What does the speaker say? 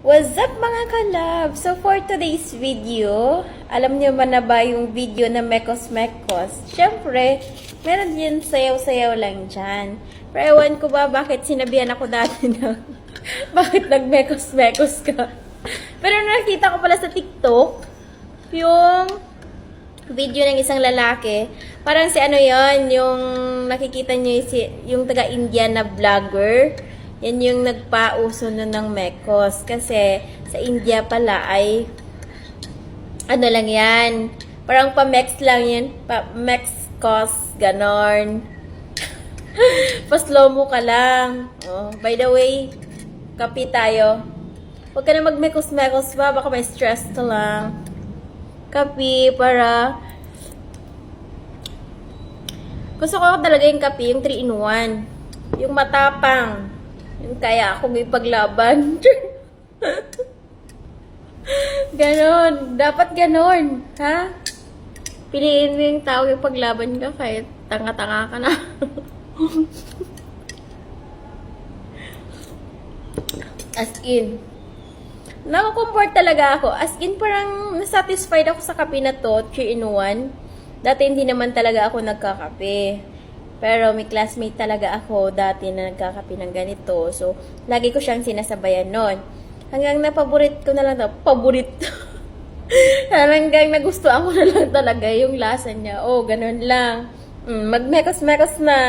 What's up mga kalab? So for today's video, alam niyo ba na ba yung video na mekos-mekos? Siyempre, meron din sayaw-sayaw lang dyan. Pero ewan ko ba bakit sinabihan ako dati na bakit nag-mekos-mekos ka? Pero nakita ko pala sa TikTok, yung video ng isang lalaki, parang si ano yon, yung nakikita niyo yung taga-India na vlogger. Yan yung nagpauso nun ng mekos. Kasi sa India pala ay ano lang yan. Parang pa-mex lang yan. Pa-mekos, ganon. Pa-slow mo ka lang. Oh, by the way, kape tayo. Huwag ka na mag-mekos-mekos ba? Baka may stress ka lang. Kape para... Gusto ko talaga yung kape, yung 3-in-1. Yung matapang. Yung kaya akong ipaglaban. Ganon. Dapat ganon. Ha? Piliin mo yung tao ipaglaban ka kahit tanga-tanga ka na. As in. Nakakomfort talaga ako. As in, parang nasatisfied ako sa kape na to. 3-in-1. Dati hindi naman talaga ako nagkakape. Pero may classmate talaga ako dati na nagkakape ng ganito. So, lagi ko siyang sinasabayan nun. Hanggang napaborit ko na lang ito. Paborit. Hanggang nagustuhan ko na lang talaga yung lasa niya. Oh, ganun lang. Mag-mekos-mekos na.